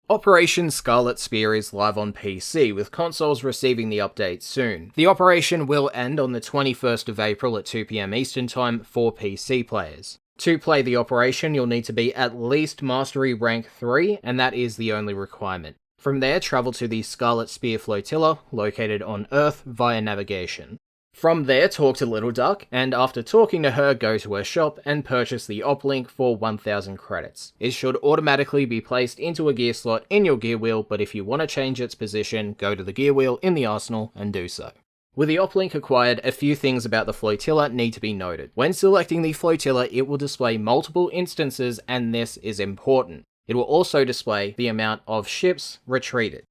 Operation Scarlet Spear is live on PC, with consoles receiving the update soon. The operation will end on the 21st of April at 2 PM Eastern Time for PC players. To play the operation, you'll need to be at least Mastery Rank 3, and that is the only requirement. From there, travel to the Scarlet Spear Flotilla, located on Earth, via navigation. From there, talk to Little Duck, and after talking to her, go to her shop and purchase the Uplink for 1000 credits. It should automatically be placed into a gear slot in your gear wheel, but if you want to change its position, go to the gear wheel in the arsenal and do so. With the Uplink acquired, a few things about the Flotilla need to be noted. When selecting the Flotilla, it will display multiple instances, and this is important. It will also display the amount of ships retreated.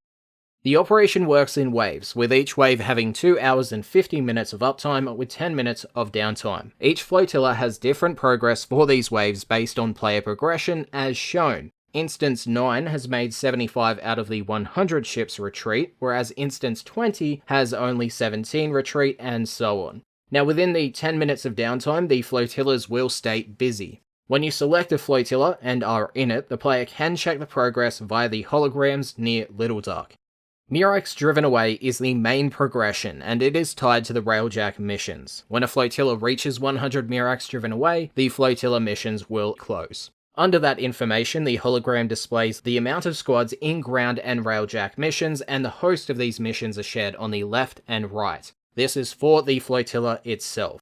The operation works in waves, with each wave having 2 hours and 50 minutes of uptime with 10 minutes of downtime. Each flotilla has different progress for these waves based on player progression as shown. Instance 9 has made 75 out of the 100 ships retreat, whereas Instance 20 has only 17 retreat, and so on. Now within the 10 minutes of downtime, the flotillas will stay busy. When you select a flotilla and are in it, the player can check the progress via the holograms near Little Duck. Murex Driven Away is the main progression, and it is tied to the Railjack missions. When a flotilla reaches 100 Murex Driven Away, the flotilla missions will close. Under that information, the hologram displays the amount of squads in ground and Railjack missions, and the host of these missions are shared on the left and right. This is for the flotilla itself.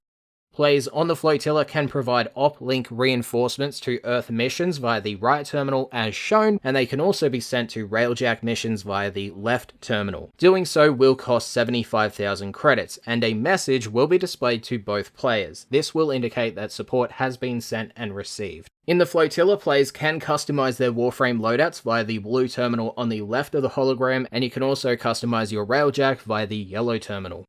Players on the flotilla can provide uplink reinforcements to Earth missions via the right terminal as shown, and they can also be sent to Railjack missions via the left terminal. Doing so will cost 75,000 credits, and a message will be displayed to both players. This will indicate that support has been sent and received. In the flotilla, players can customize their Warframe loadouts via the blue terminal on the left of the hologram, and you can also customize your Railjack via the yellow terminal.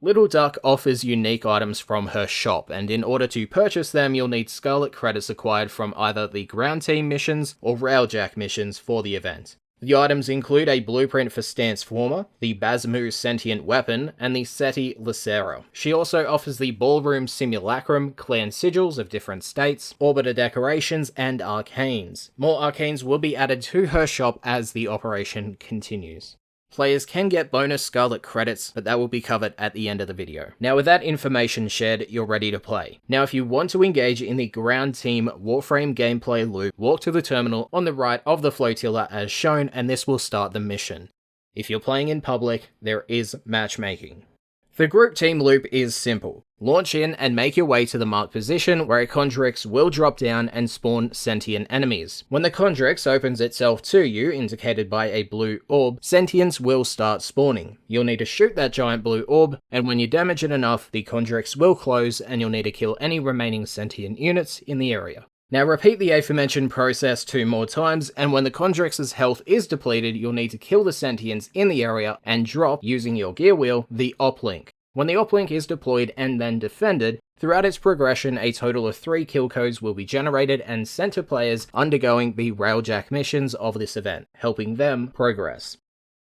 Little Duck offers unique items from her shop, and in order to purchase them, you'll need Scarlet Credits acquired from either the Ground Team missions or Railjack missions for the event. The items include a blueprint for Stansformer, the Bazmu sentient weapon, and the Seti Lacera. She also offers the Ballroom Simulacrum, clan sigils of different states, orbiter decorations, and arcanes. More arcanes will be added to her shop as the operation continues. Players can get bonus Scarlet Credits, but that will be covered at the end of the video. Now with that information shared, you're ready to play. Now if you want to engage in the Ground Team Warframe gameplay loop, walk to the terminal on the right of the flotilla as shown, and this will start the mission. If you're playing in public, there is matchmaking. The group team loop is simple. Launch in and make your way to the marked position where a Condrix will drop down and spawn sentient enemies. When the Condrix opens itself to you, indicated by a blue orb, sentients will start spawning. You'll need to shoot that giant blue orb, and when you damage it enough, the Condrix will close and you'll need to kill any remaining sentient units in the area. Now repeat the aforementioned process 2 more times, and when the Condrix's health is depleted, you'll need to kill the sentients in the area and drop, using your gear wheel, the uplink. When the uplink is deployed and then defended, throughout its progression a total of 3 kill codes will be generated and sent to players undergoing the Railjack missions of this event, helping them progress.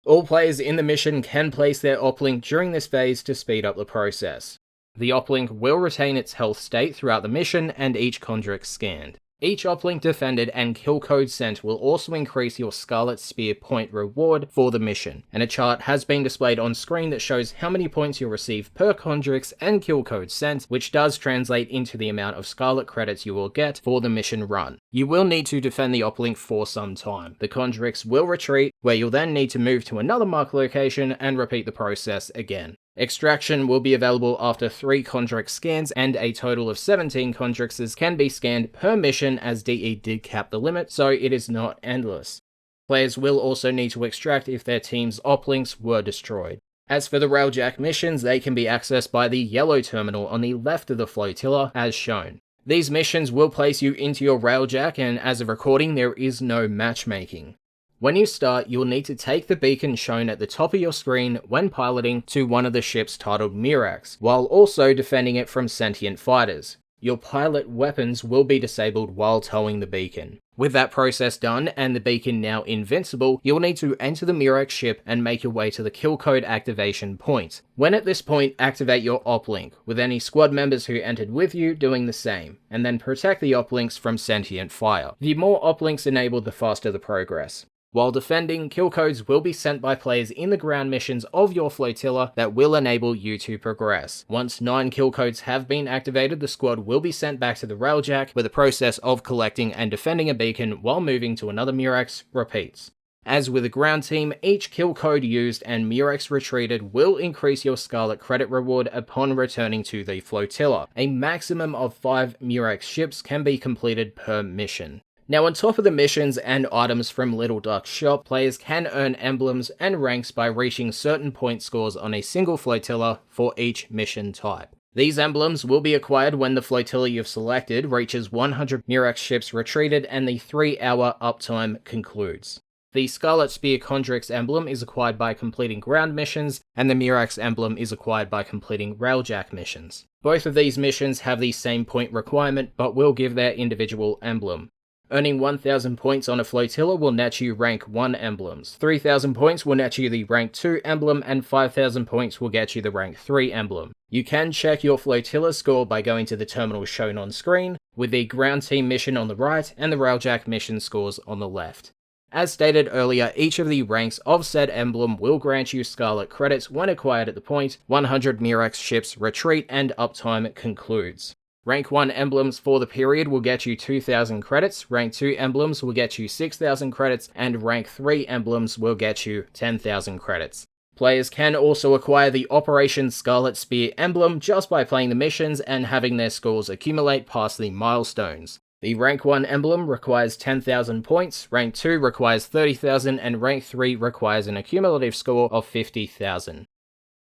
All players in the mission can place their uplink during this phase to speed up the process. The uplink will retain its health state throughout the mission and each Condrix scanned. Each uplink defended and kill code sent will also increase your Scarlet Spear point reward for the mission, and a chart has been displayed on screen that shows how many points you'll receive per Condrix and kill code sent, which does translate into the amount of Scarlet Credits you will get for the mission run. You will need to defend the uplink for some time. The Condrix will retreat, where you'll then need to move to another marked location and repeat the process again. Extraction will be available after 3 Condrix scans, and a total of 17 Condrixes can be scanned per mission, as DE did cap the limit, so it is not endless. Players will also need to extract if their team's uplinks were destroyed. As for the Railjack missions, they can be accessed by the yellow terminal on the left of the flotilla as shown. These missions will place you into your Railjack, and as of recording there is no matchmaking. When you start, you'll need to take the beacon shown at the top of your screen when piloting to one of the ships titled Murex, while also defending it from sentient fighters. Your pilot weapons will be disabled while towing the beacon. With that process done and the beacon now invincible, you'll need to enter the Murex ship and make your way to the kill code activation point. When at this point, activate your uplink, with any squad members who entered with you doing the same, and then protect the uplinks from sentient fire. The more uplinks enabled, the faster the progress. While defending, kill codes will be sent by players in the ground missions of your flotilla that will enable you to progress. Once 9 kill codes have been activated, the squad will be sent back to the railjack, where the process of collecting and defending a beacon while moving to another Murex repeats. As with a ground team, each kill code used and Murex retreated will increase your Scarlet credit reward upon returning to the flotilla. A maximum of 5 Murex ships can be completed per mission. Now, on top of the missions and items from Little Duck's shop, players can earn emblems and ranks by reaching certain point scores on a single flotilla for each mission type. These emblems will be acquired when the flotilla you've selected reaches 100 Murex ships retreated and the 3-hour uptime concludes. The Scarlet Spear Condrix emblem is acquired by completing ground missions, and the Murex emblem is acquired by completing railjack missions. Both of these missions have the same point requirement, but will give their individual emblem. Earning 1000 points on a flotilla will net you rank 1 emblems, 3000 points will net you the rank 2 emblem, and 5000 points will get you the rank 3 emblem. You can check your flotilla score by going to the terminal shown on screen, with the ground team mission on the right and the railjack mission scores on the left. As stated earlier, each of the ranks of said emblem will grant you Scarlet credits when acquired at the point 100 Murex ships retreat and uptime concludes. Rank 1 emblems for the period will get you 2000 credits, rank 2 emblems will get you 6000 credits, and rank 3 emblems will get you 10,000 credits. Players can also acquire the Operation Scarlet Spear emblem just by playing the missions and having their scores accumulate past the milestones. The rank 1 emblem requires 10,000 points, rank 2 requires 30,000, and rank 3 requires an accumulative score of 50,000.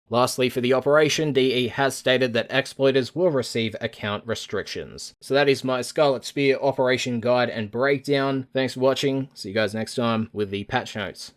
Lastly, for the operation, DE has stated that exploiters will receive account restrictions. So that is my Scarlet Spear operation guide and breakdown. Thanks for watching. See you guys next time with the patch notes.